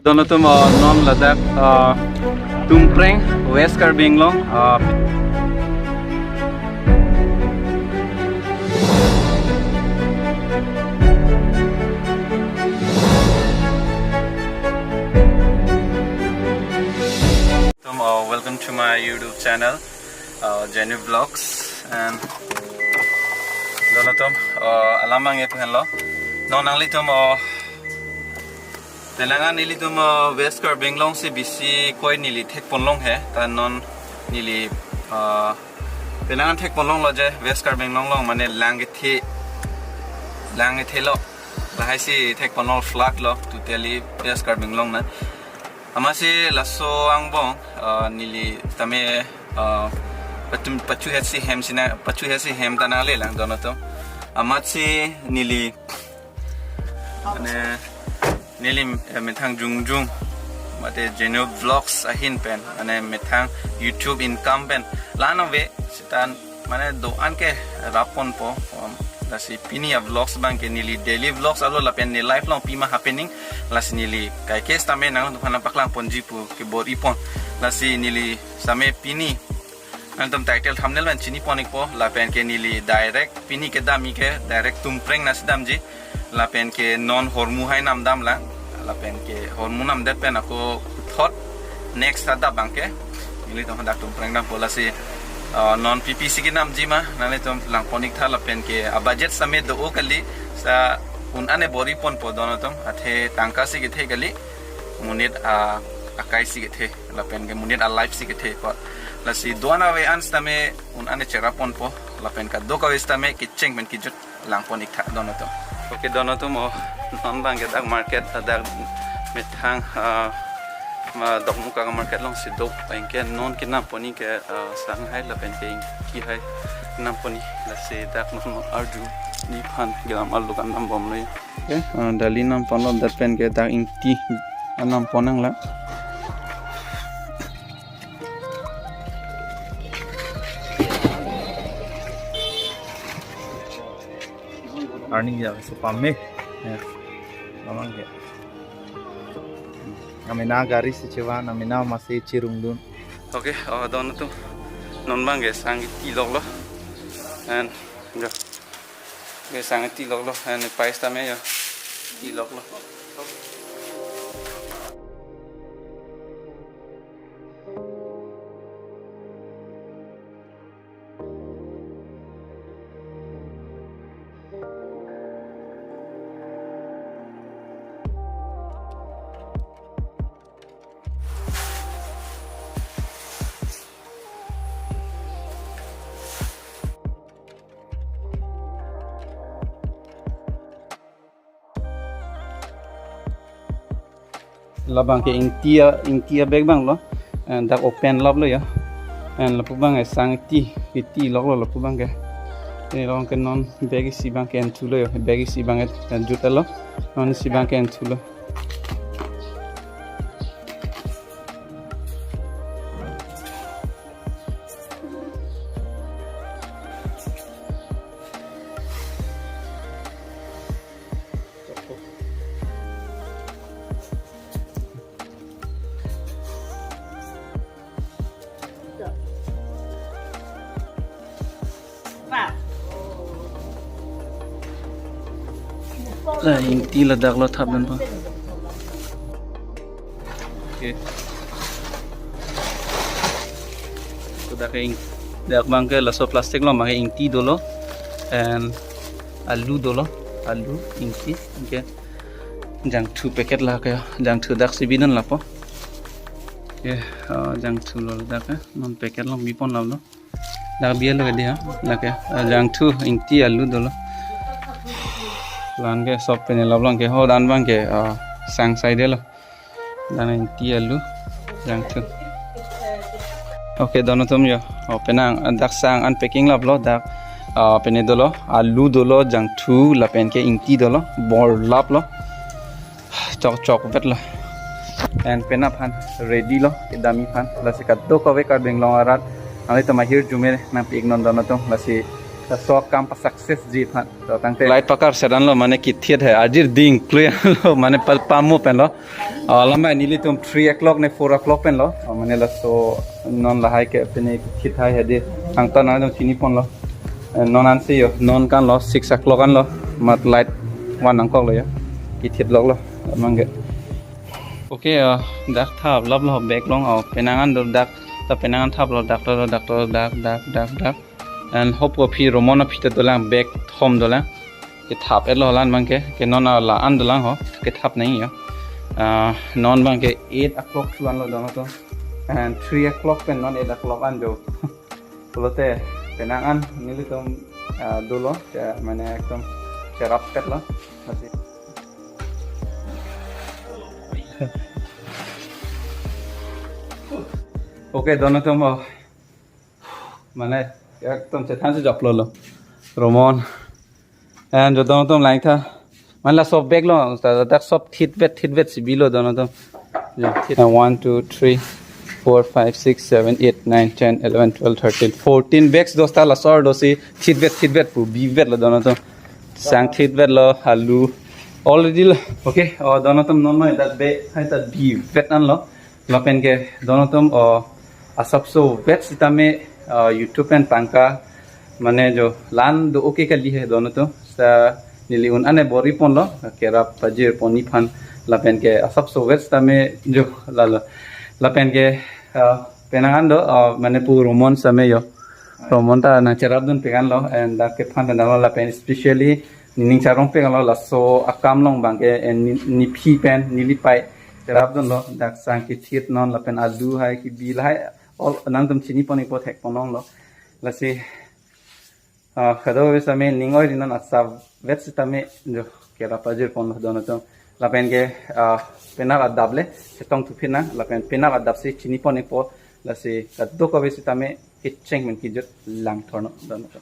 दोनों तुम नॉन Ladakh Tumpreng West Karbi Anglong welcome to my YouTube channel Genu Vlogs and dono tum alamang ye phen lo non angli tum Telangan nili tum West Karbi Anglong se bisi koi nili thek ponlong hai ta non nili Telangan thek ponlong lo je West Karbi Anglong long mane lange the lo lahai si thek ponlong flag lo tu teli West Karbi Anglong na amasi laso angbong nili tame pachu hesi hem tanale lang dono tum amasi nili ane Nili metang jungjung mate Genu Vlogs ahin pen ane metang YouTube income pen lana we sitan mane doan ke rapon po lasi pini ya vlogs bang ke nili daily vlogs alo la pen ni life long pima happening lasi nili kai ke stame nang phana paklang ponji pu ke bor ipon lasi nili same pini antum title thumbnail man chini ponik po la pen ke nili direct pini ke dami ke direct Tumpreng nasidam ji la pen ke non hormu hai nam dam la pen ke hormu nam dat pen ako thought next ada bangke ili to handa Tumpreng dam bola si non ppc ke nam ji ma nane to lang ponik tha la pen ke a budget same do o kali sa un ane bori pon po dono tom athe tangka si ke the kali munit akai si ke the la pen ke munit a life si ke the po la si doana we ans tame un ane chera pon po la pen ka do ka we tame ki cheng men ki jut lang ponik tha dono to Oke dono tuh mau nambang ke dak market ada metang ma dok muka ke market long sidok pengke non kina poni ke Shanghai la pengke ki hai nam poni la se dak non arju ni phan gram alu kan nam bom loi oke dali nam pon dat pengke dak inti nam ponang la Earning ya so pame namang ke amena gari si cewa amena masih cirungdun oke dono tuh non bang guys sangat tilok lo and ya guys sangat tilok lo and price tame ya tilok lo labang ke intia bag bang lo and dak open lob lo ya and lapu bang ai sang ti lok lo lapu bang ke ni long ke non bag si bang ke entu lo ya bag si bang et juta lo non si bang ke entu lo lah inti ledak lo thap dan oke sudah kayak dak bang ke laso plastik lo make inti dolo and alu dolo alu inti oke jang 2 paket lah kayak jang 2 dak sibinan lah po oke jang 2 lo dak non paket lo bipon lah lo dak biar lo dia lah kayak jang 2 inti alu dolo lan ke sop pene lablang ke ho dan bang ke sang side lo dan inti alu jang 2 oke dono tum yo penang dak sang unpacking lab lo dak pene dolo alu dolo jang 2 la pen ke inti dolo bor lab lo chok vet lo and pena phan ready lo ke dami phan la se kaddo ko ve Karbi Anglong arat ale to mahir jume na pig non dono to la se so kam pa success ji phan to tangte light pakar sedan lo mane ki thiet hai ajir ding clear lo mane pal pamu pen lo lama nili tum 3 o'clock ne 4 o'clock pen lo mane la so non la hai ke pene thit hai hede angta na dong chini pon lo non an se yo non kan lo 6 o'clock an lo mat light wan ang kok lo ya ki thiet lok lo mangge okay dak thap lab lo back long au penangan do dak ta penangan thap lo dak dak and hope ko phi romona phita dolang back thom dolang ke thap el holan mangke ke non la an dolang ho ke thap nahi yo non bangke 8 o'clock chuan lo dono to and 3 o'clock pen non 8 o'clock an do pulote penangan nili tom dolo mane ekdom kerap pet lo okay dono tom mane एकदम से थान से जप लो Roman and जो दोनों तुम लाइन था मान ला सब बैग लो तक सब थिट वेट सिबी लो दोनों तुम 1 2 3 4 5 6 7 8 9 10 11 12 13 14 बैग्स दोस्ता ला सर दोसी थिट वेट पु बी वेट लो दोनों तुम सांग थिट वेट लो आलू ऑलरेडी ओके और दोनों तुम नॉन में दैट बे है दैट बी वेट अन लो लपेन के दोनों तुम और सबसे वेट सिता में YouTube pen tangka mane jo lan do okay kali hai dono to sa nili un ane bori pon lo Kerap Pajir poni phan la pen ke sab so west ta me jo la pen ke penangan do mane pu romon sa me yo romon ta na Kerap dun pegan lo and da ke phan na la pen especially ning charong pegan lo la so akam long bang ke ni phi pen nili pai Kerap dun lo dak sang ki thit non la pen adu hai ki bil hai all nang tum chini poni po thek ponong lo la se khado ve same ningoi dinan asa vet sitame jo Kerap Pajir pon lo dono to la pen ke penal adable setong tu phina la pen penal adap se chini poni po la se kaddo ko ve sitame kitcheng men ki jot lang thorno dono to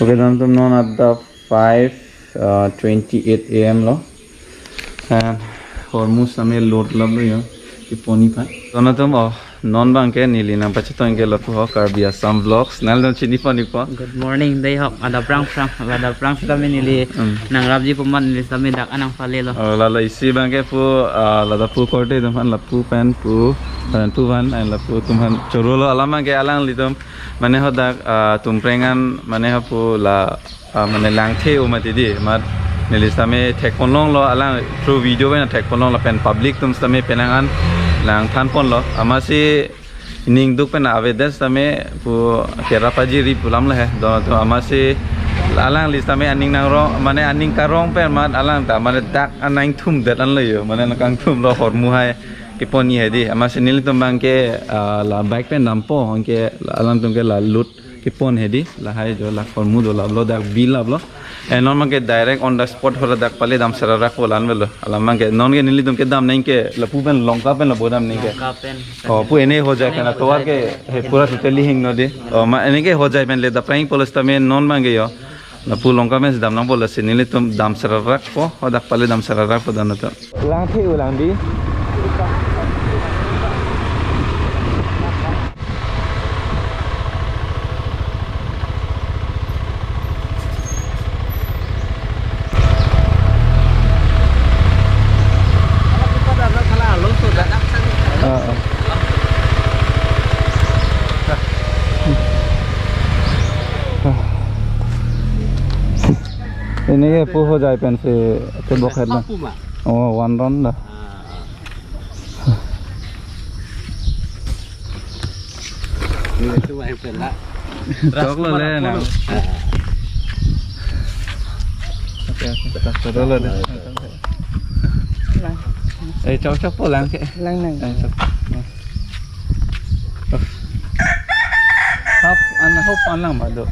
okay dono tum non adap 5:28 am lo and hormus same load lab lo yo ki poni pa dono tum non bang ke nili na pachi tong ke lapu ho Karbi some vlogs nal don chini poni po good morning day hop ada prang kita nili nang rabji peman nili sami dak anang fale lo la isi bang ke pu la da pu korte dum han la pu pen pu van and la pu tum han chorolo alama ke alang lidum mane ho dak tumprengan mane ho pu la mane lang the umati di mat nili same thek ponlong lo alang through video na thek ponlong la pen public tum same penangan lang than pon lo amasi ning duk pen avedes same pu Kerap Pajir ri pulam la hai do to amasi alang li same aning nang ro mane aning karong pen mat alang ta mane dak anang thum det an lo yo mane kang thum lo hormu hai ki poni hai di amasi nil tum bang ke la bike pen nampo ke alang tum ke la lut ki pon hai di la hai jo la hormu do la lo dak bil la lo and non manke direct on the spot hola dak pale dam sarara ko lan velo ala manke non ke nili dum ke dam nahi ke lapu pen longka pen lo bodam nahi ke pu ene ho jay kana to ke he pura totally hing no de ma ene ke ho jay pen le da prime police ta men non mange yo lapu longka men dam nam bola se nili tum dam sarara ko ho dak pale dam sarara ko dan to lang the ulang di ini ke pu ho jai pen se te bok het la oh one run la ni tu ai pen la chok lo le na okay tak ro lo de chok po lang ke lang nang hop an lang ba do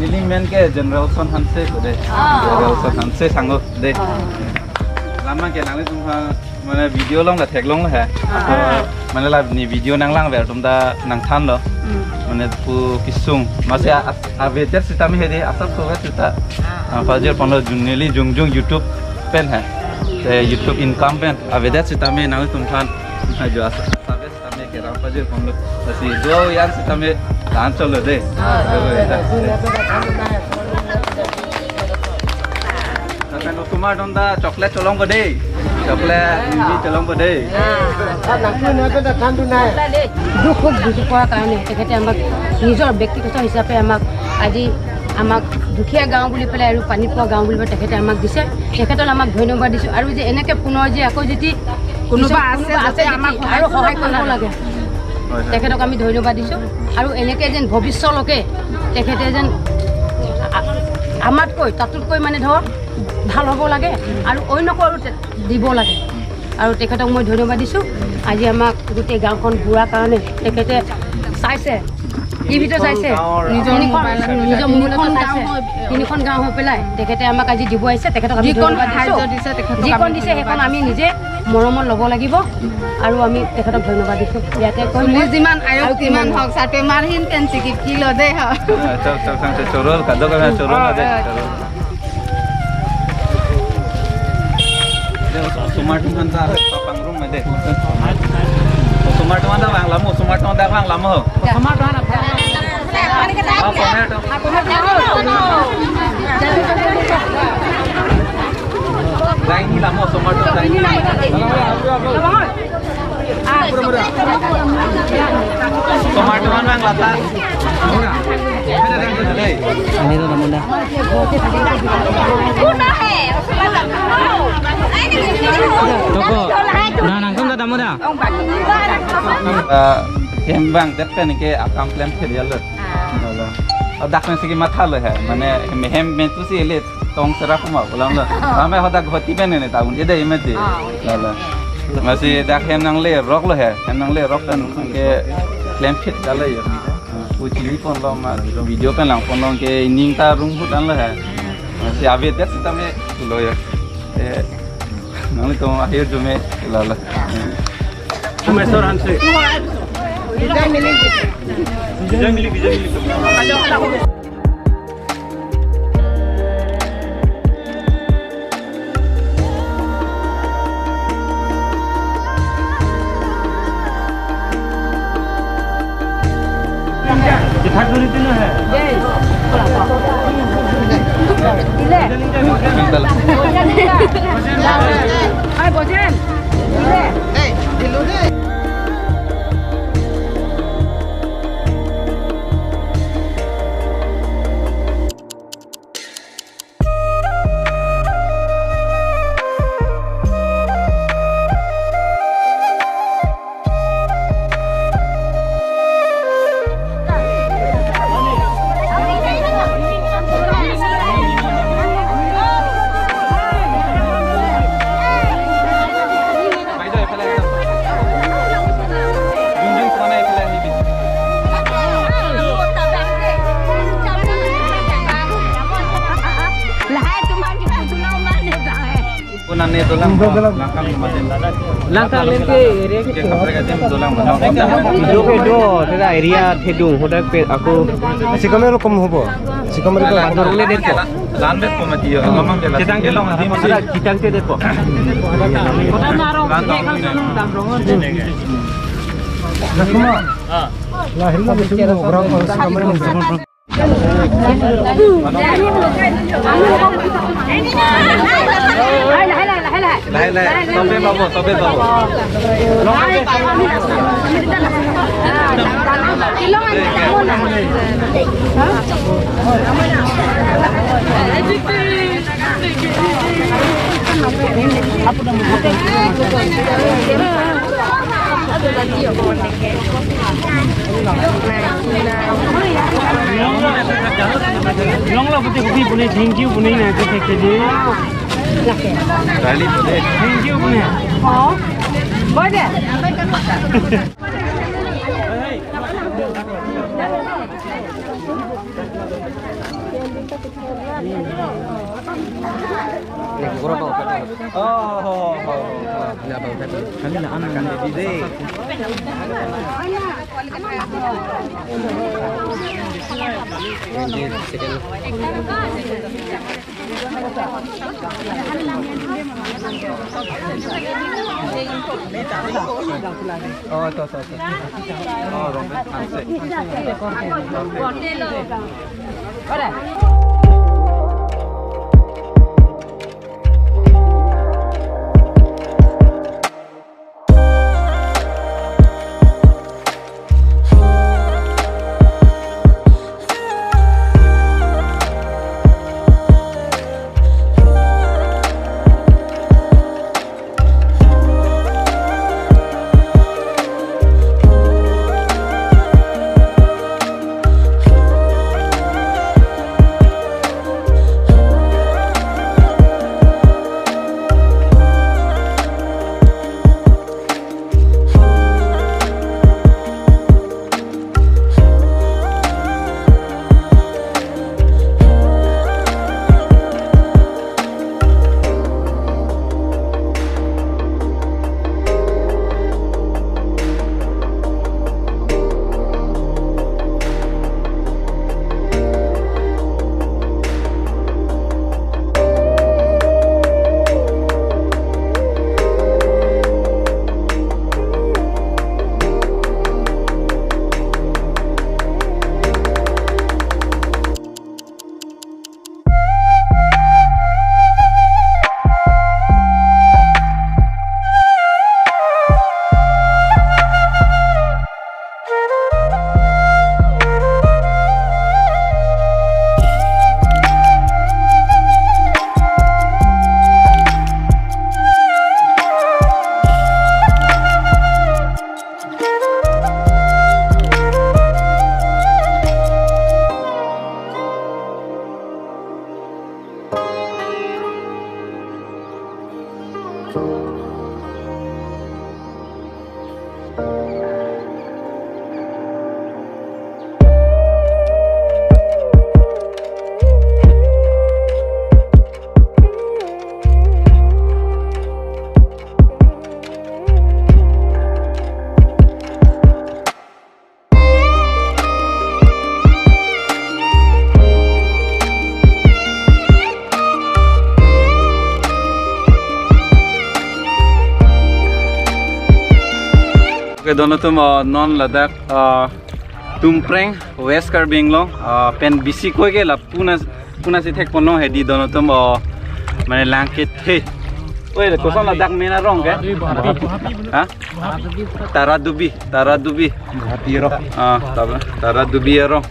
nili men ke general son hanse ko de general son hanse sango de lama ke nang le tum mane video long la thek long la ha mane la ni video nang lang ver tum da nang than lo mane pu kisung mase aveter sitami he de asap ko sita Pajir ponlo nili jung YouTube pen hai te YouTube income pen aveter sitami nang tum than jo asap sitami Kerap Pajir ponlo asi do yan sitami dan cholo de Kalau cuma donda coklat colong gede, coklat ini colong gede. Nanti ada kandu naik. Dukuk dukuk kami. Kita amak nizor bekti kita hisape amak aji amak dukia gaung buli pela aru pani po gaung buli bete kita amak dise. Kita amak dhonobad disu aru je enake puno je ako jeti kunuba ase amak aru hohai korbo lage. Kita kami dhonobad disu aru enake jen bhobisholoke tekete jen amat koi tatut koi mane dhor ভাল হ'ব লাগে আৰু অন্যকো আৰু দিব লাগে আৰু তেখেতক মই ধন্যবাদ দিছোঁ আজি আমাক গোটেই গাঁওখন ঘূৰাৰ কাৰণে তেখেতে চাইছে টিভিটো চাইছে নিজৰ মুখখন চাইছে তিনিখন গাঁও হৈ পেলাই তেখেতে আমাক আজি দিব আহিছে তেখেতক আমি ধন্যবাদ দিছোঁ যিখন দিছে সেইখন আমি নিজে মৰমত ল'ব লাগিব আৰু আমি তেখেতক ধন্যবাদ দিছোঁ ইয়াতে কৈ যিমান আয়ক কিমান হওক চাটে মাৰহিন কেনচি কিলো দে হ চৰল কাদো কামে চৰল দে Tomato manta papang room ada. Tomato manta bang lama, tomato manta bang lama. tomato ana Lain ni lama tomato lain. Tomato mana bang lata? Ini tu muda. Toko, nah nangkum dah muda. Hembang depan ke akam plan kerja le. Dak nasi ke mata le hai. Mana hem metu si elit tong serap mau ulang le. Kami hodak hoti pen ni tahun ini dah imati. Lalu masih dak hem nang le rock le hai. Hem nang le rock kan ke plan fit dah le ya. Uji pun lo mas video kan lang pun lo ke ining ta room hutan le hai. Masih avet dah kita me lo ya. Nanti tu akhir jume lala. Semester hanse. Bijak milik. Kita dulu itu lah. Hai bojen. Hey, dulu deh. Nane dolang langkang lengke area ke dolang जो के दो तेरा एरिया थे दूं होदा पे aku sikamero kom hobo sikamero ko le dekho lan bet ko mati yo lamang de la kitang ke long di masi kitang te dekho Kota naro, nekal sulung damrongon. nakuma la hilla betu program ko sikamero Sobe babo. long lo putih kopi punya thank you punya na ke ke je Kali tu deh. thank you punya Oh. Boleh. Kami na anak kan di Oh, to. Oh, rompe. Anse. Okay, dono tum non Ladakh Tumpreng West Karbi Anglong pen bisi koi ke la puna si thek ponno he di dono tum mane langkit he oi koson Ladakh mena rong ke ha Taradubi Hati roh. Taradubi rong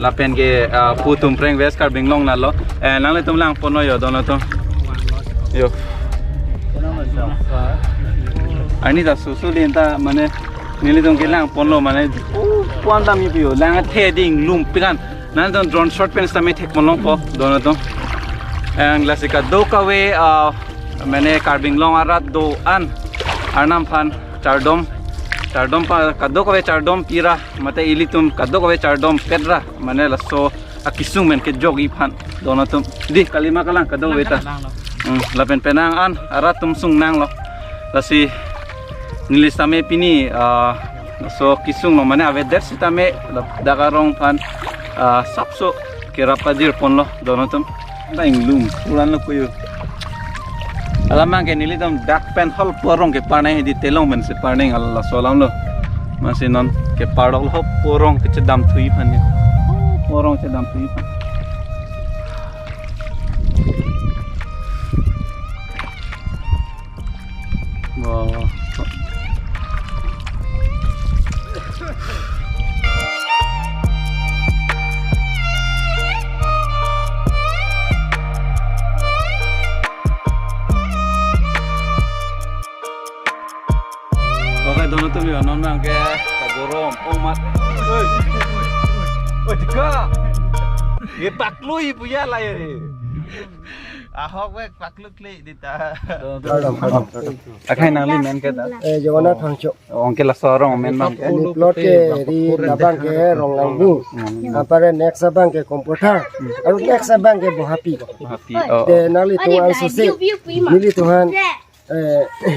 la pen ke pu Tumpreng West Karbi Anglong na lo nang le tum lang ponno yo dono tum yo ani da susu lenta mane nili dong kelang ponlo mane puan da mi bio lang theding lum pikan nan don drone short pens ta me thek monlong po dono to ang lasika do ka we mane Karbi Anglong arat do an arnam phan chardom pa kaddo ka we chardom pira mate ilitum kaddo ka we chardom pedra mane laso akisung men ke jogi phan dono to di kalima kalang kaddo we ta lapen penang an arat tum sung nang lo lasi nilis tame pini so kisung no mane ave der sitame dagarong pan sapso Kerap Pajir ponlo dono tum na inglum ulan lo kuyo alamang ke nilidam dak pen hol porong ke panai di telong men se panai Allah solam lo masinon ke parol hop porong ke cedam thui pan porong cedam thui pan wow dono tu mi non mang ke kagorom omat oi tika ye paklui puya la ye ahok wek pakluk le dita akai nang li men ke da jona thangcho ongke la sorong men bang ke plot ke ri labang ke rong langbu apare next abang ke komputer aru next abang ke bohapi happy de nali tu an sose nili tuhan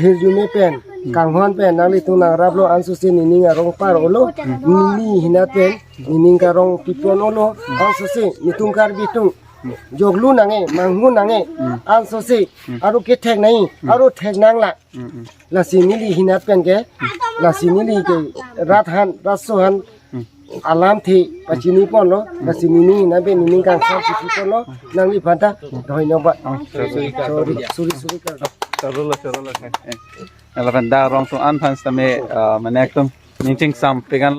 hirjume pen kanghon pen nali tu nang rablo an sose nining arong par olo nini hina pen nining karong pipon olo an sose nitung karbi tung joglu nange manghu nange an sose aru ke thek nai aru thek nang la sinili hina pen ke la sinili ke rathan rasohan alam thi pachini pon lo la sinini na be nining kang sa chi pon lo nang li phanta doi no ba suri ka Charula ala banda rong tu an fans tame manek tum ning sam pegan